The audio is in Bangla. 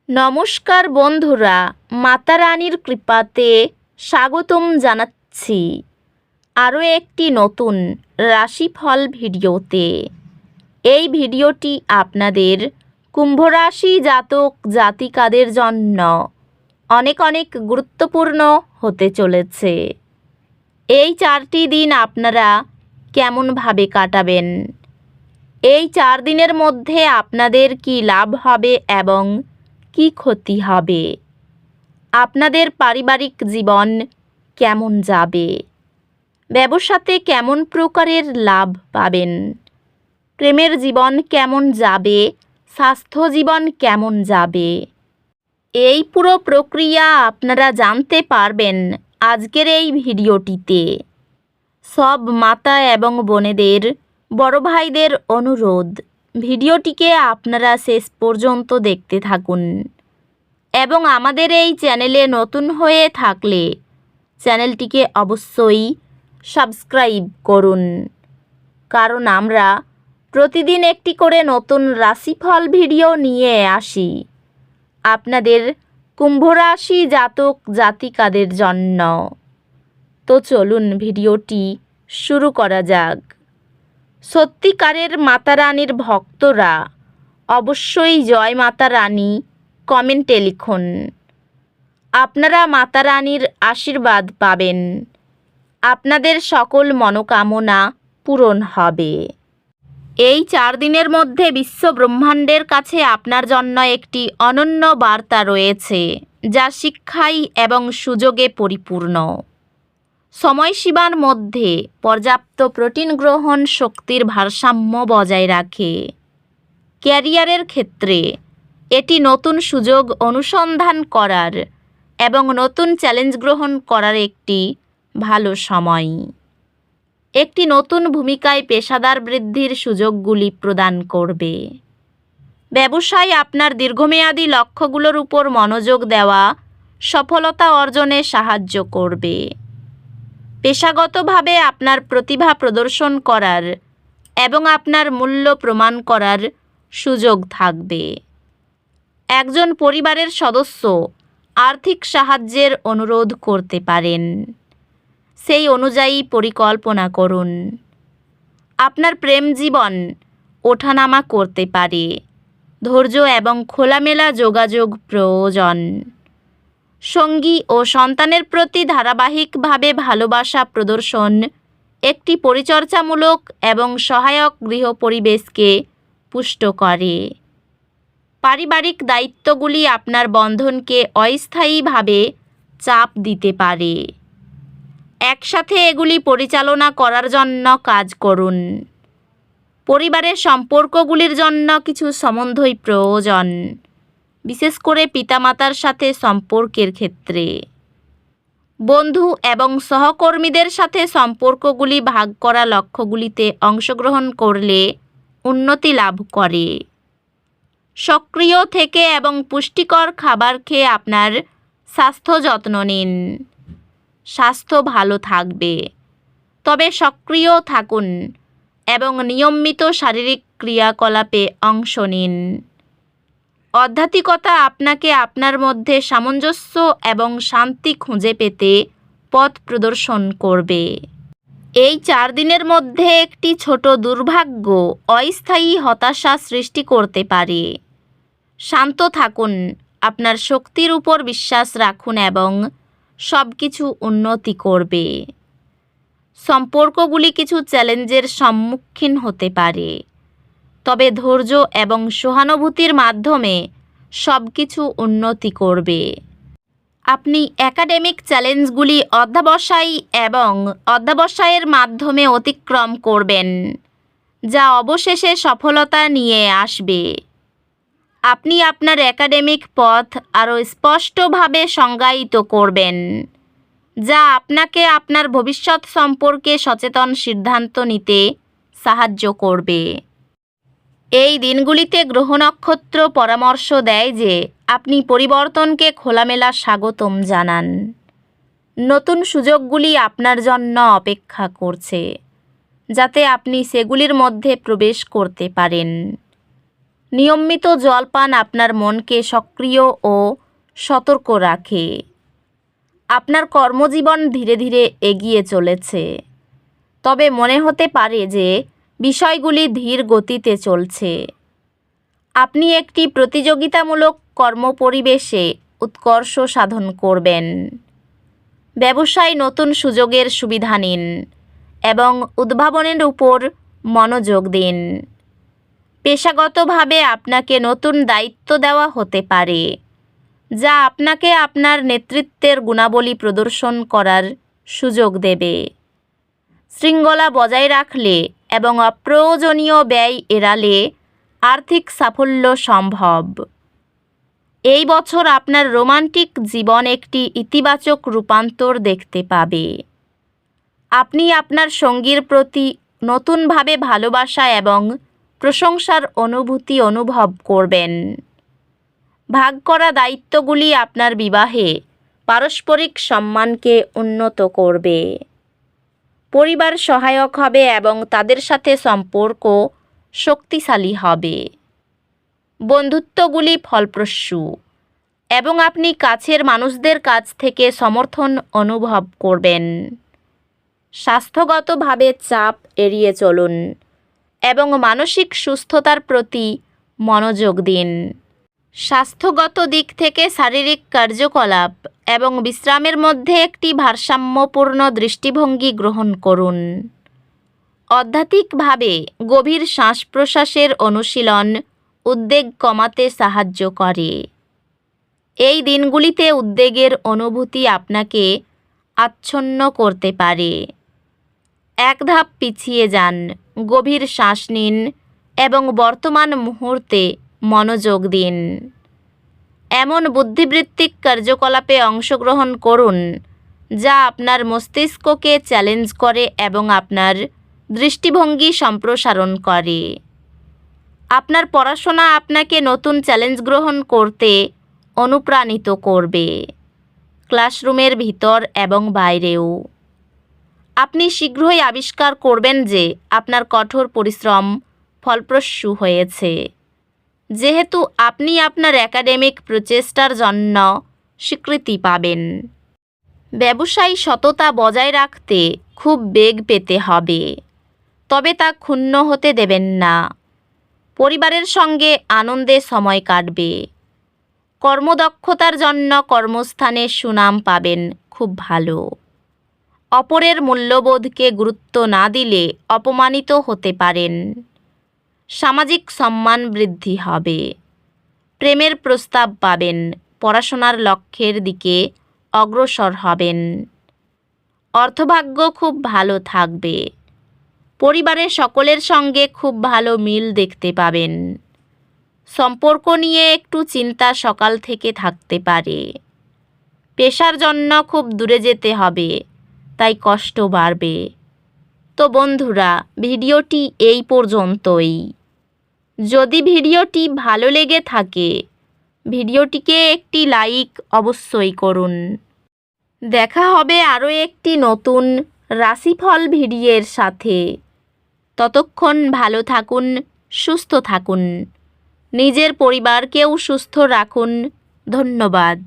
নমস্কার বন্ধুরা, মাতা রানীর কৃপাতে স্বাগতম জানাচ্ছি আরও একটি নতুন রাশিফল ভিডিওতে। এই ভিডিওটি আপনাদের কুম্ভ রাশি জাতক জাতিকাদের জন্য অনেক অনেক গুরুত্বপূর্ণ হতে চলেছে। এই 4টি দিন আপনারা কেমনভাবে কাটাবেন, এই 4 দিনের মধ্যে আপনাদের কি লাভ হবে এবং কি ক্ষতি হবে, আপনাদের পারিবারিক জীবন কেমন যাবে, ব্যবসাতে কেমন প্রকারের লাভ পাবেন, প্রেমের জীবন কেমন যাবে, স্বাস্থ্য জীবন কেমন যাবে, এই পুরো প্রক্রিয়া আপনারা জানতে পারবেন আজকের এই ভিডিওটিতে। সব মাতা এবং বোনেদের, বড় ভাইদের অনুরোধ, ভিডিওটিকে আপনারা শেষ পর্যন্ত দেখতে থাকুন এবং আমাদের এই চ্যানেলে নতুন হয়ে থাকলে চ্যানেলটিকে অবশ্যই সাবস্ক্রাইব করুন, কারণ আমরা প্রতিদিন একটি করে নতুন রাশিফল ভিডিও নিয়ে আসি আপনাদের কুম্ভ রাশি জাতক জাতিকাদের জন্য। তো চলুন ভিডিওটি শুরু করা যাক। সত্যিকারের মাতা রানীর ভক্তরা অবশ্যই জয় মাতা রানী কমেন্টে লিখুন। আপনারা মাতা রানীর আশীর্বাদ পাবেন, আপনাদের সকল মনোকামনা পূরণ হবে। এই 4 দিনের মধ্যে বিশ্ব ব্রহ্মাণ্ডের কাছে আপনার জন্য একটি অনন্য বার্তা রয়েছে, যা শিক্ষায় এবং সুযোগে পরিপূর্ণ। সময়সীমার মধ্যে পর্যাপ্ত প্রোটিন গ্রহণ শক্তির ভারসাম্য বজায় রাখে। ক্যারিয়ারের ক্ষেত্রে এটি নতুন সুযোগ অনুসন্ধান করার এবং নতুন চ্যালেঞ্জ গ্রহণ করার একটি ভালো সময়। একটি নতুন ভূমিকায় পেশাদার বৃদ্ধির সুযোগগুলি প্রদান করবে। ব্যবসায় আপনার দীর্ঘমেয়াদী লক্ষ্যগুলোর উপর মনোযোগ দেওয়া সফলতা অর্জনে সাহায্য করবে। পেশাগতভাবে আপনার প্রতিভা প্রদর্শন করার এবং আপনার মূল্য প্রমাণ করার সুযোগ থাকবে। একজন পরিবারের সদস্য আর্থিক সাহায্যের অনুরোধ করতে পারেন, সেই অনুযায়ী পরিকল্পনা করুন। আপনার প্রেম জীবন ওঠানামা করতে পারে, ধৈর্য এবং খোলামেলা যোগাযোগ প্রয়োজন। সঙ্গী ও সন্তানের প্রতি ধারাবাহিকভাবে ভালোবাসা প্রদর্শন একটি পরিচর্যামূলক এবং সহায়ক গৃহ পরিবেশকে পুষ্ট করে। পারিবারিক দায়িত্বগুলি আপনার বন্ধনকে অস্থায়ীভাবে চাপ দিতে পারে। একসাথে এগুলি পরিচালনা করার জন্য কাজ করুন। পরিবারের সম্পর্কগুলির জন্য কিছু সম্বন্ধই প্রয়োজন, বিশেষ করে পিতামাতার সাথে সম্পর্কের ক্ষেত্রে। বন্ধু এবং সহকর্মীদের সাথে সম্পর্কগুলি ভাগ করা লক্ষ্যগুলিতে অংশগ্রহণ করলে উন্নতি লাভ করে। সক্রিয় থেকে এবং পুষ্টিকর খাবার খেয়ে আপনার স্বাস্থ্য যত্ন নিন। স্বাস্থ্য ভালো থাকবে, তবে সক্রিয় থাকুন এবং নিয়মিত শারীরিক ক্রিয়াকলাপে অংশ নিন। আধ্যাত্মিকতা আপনাকে আপনার মধ্যে সামঞ্জস্য এবং শান্তি খুঁজে পেতে পথ প্রদর্শন করবে। এই 4 দিনের মধ্যে একটি ছোট দুর্ভাগ্য অস্থায়ী হতাশা সৃষ্টি করতে পারে। শান্ত থাকুন, আপনার শক্তির উপর বিশ্বাস রাখুন এবং সব কিছু উন্নতি করবে। সম্পর্কগুলি কিছু চ্যালেঞ্জের সম্মুখীন হতে পারে, তবে ধৈর্য এবং সহানুভূতির মাধ্যমে সব কিছু উন্নতি করবে। আপনি একাডেমিক চ্যালেঞ্জগুলি অধ্যবসায়ের মাধ্যমে অতিক্রম করবেন, যা অবশেষে সফলতা নিয়ে আসবে। আপনি আপনার একাডেমিক পথ আরও স্পষ্টভাবে সংজ্ঞায়িত করবেন, যা আপনাকে আপনার ভবিষ্যৎ সম্পর্কে সচেতন সিদ্ধান্ত নিতে সাহায্য করবে। এই দিনগুলিতে গ্রহ নক্ষত্র পরামর্শ দেয় যে আপনি পরিবর্তনকে খোলামেলা স্বাগতম জানান। নতুন সুযোগগুলি আপনার জন্য অপেক্ষা করছে, যাতে আপনি সেগুলির মধ্যে প্রবেশ করতে পারেন। নিয়মিত জলপান আপনার মনকে সক্রিয় ও সতর্ক রাখে। আপনার কর্মজীবন ধীরে ধীরে এগিয়ে চলেছে, তবে মনে হতে পারে যে বিষয়গুলি ধীর গতিতে চলছে। আপনি একটি প্রতিযোগিতামূলক কর্মপরিবেশে উৎকর্ষ সাধন করবেন। ব্যবসায় নতুন সুযোগের সুবিধা নিন এবং উদ্ভাবনের উপর মনোযোগ দিন। পেশাগতভাবে আপনাকে নতুন দায়িত্ব দেওয়া হতে পারে, যা আপনাকে আপনার নেতৃত্বের গুণাবলী প্রদর্শন করার সুযোগ দেবে। শৃঙ্খলা বজায় রাখলে এবং অপ্রয়োজনীয় ব্যয় এড়ালে আর্থিক সাফল্য সম্ভব। এই বছর আপনার রোমান্টিক জীবন একটি ইতিবাচক রূপান্তর দেখতে পাবে। আপনি আপনার সঙ্গীর প্রতি নতুনভাবে ভালোবাসা এবং প্রশংসার অনুভূতি অনুভব করবেন। ভাগ করা দায়িত্বগুলি আপনার বিবাহে পারস্পরিক সম্মানকে উন্নত করবে। পরিবার সহায়ক হবে এবং তাদের সাথে সম্পর্ক শক্তিশালী হবে। বন্ধুত্বগুলি ফলপ্রসূ এবং আপনি কাছের মানুষদের কাছ থেকে সমর্থন অনুভব করবেন। স্বাস্থ্যগতভাবে চাপ এড়িয়ে চলুন এবং মানসিক সুস্থতার প্রতি মনোযোগ দিন। স্বাস্থ্যগত দিক থেকে শারীরিক কার্যকলাপ এবং বিশ্রামের মধ্যে একটি ভারসাম্যপূর্ণ দৃষ্টিভঙ্গি গ্রহণ করুন। আধ্যাত্মিকভাবে গভীর শ্বাস প্রশ্বাসের অনুশীলন উদ্বেগ কমাতে সাহায্য করে। এই দিনগুলিতে উদ্বেগের অনুভূতি আপনাকে আচ্ছন্ন করতে পারে। এক ধাপ পিছিয়ে যান, গভীর শ্বাস নিন এবং বর্তমান মুহূর্তে মনোযোগ দিন। এমন বুদ্ধিবৃত্তিক কার্যকলাপে অংশগ্রহণ করুন যা আপনার মস্তিষ্ককে চ্যালেঞ্জ করে এবং আপনার দৃষ্টিভঙ্গি সম্প্রসারণ করে। আপনার পড়াশোনা আপনাকে নতুন চ্যালেঞ্জ গ্রহণ করতে অনুপ্রাণিত করবে, ক্লাসরুমের ভিতর এবং বাইরেও। আপনি শীঘ্রই আবিষ্কার করবেন যে আপনার কঠোর পরিশ্রম ফলপ্রসূ হয়েছে, যেহেতু আপনি আপনার একাডেমিক প্রচেষ্টার জন্য স্বীকৃতি পাবেন। ব্যবসায়ী সততা বজায় রাখতে খুব বেগ পেতে হবে, তবে তা ক্ষুণ্ণ হতে দেবেন না। পরিবারের সঙ্গে আনন্দে সময় কাটবে। কর্মদক্ষতার জন্য কর্মস্থানে সুনাম পাবেন, খুব ভালো। অপরের মূল্যবোধকে গুরুত্ব না দিলে অপমানিত হতে পারেন। সামাজিক সম্মান বৃদ্ধি হবে। প্রেমের প্রস্তাব পাবেন। পড়াশোনার লক্ষ্যের দিকে অগ্রসর হবেন। অর্থভাগ্য খুব ভালো থাকবে। পরিবারের সকলের সঙ্গে খুব ভালো মিল দেখতে পাবেন। সম্পর্ক নিয়ে একটু চিন্তা সকাল থেকে থাকতে পারে। পেশার জন্য খুব দূরে যেতে হবে, তাই কষ্ট বাড়বে। তো বন্ধুরা, ভিডিওটি এই পর্যন্তই। যদি ভিডিওটি ভালো লেগে থাকে, ভিডিওটিকে একটি লাইক অবশ্যই করুন। দেখা হবে আরও একটি নতুন রাশিফল ভিডিওর সাথে। ততক্ষণ ভালো থাকুন, সুস্থ থাকুন, নিজের পরিবারকেও সুস্থ রাখুন। ধন্যবাদ।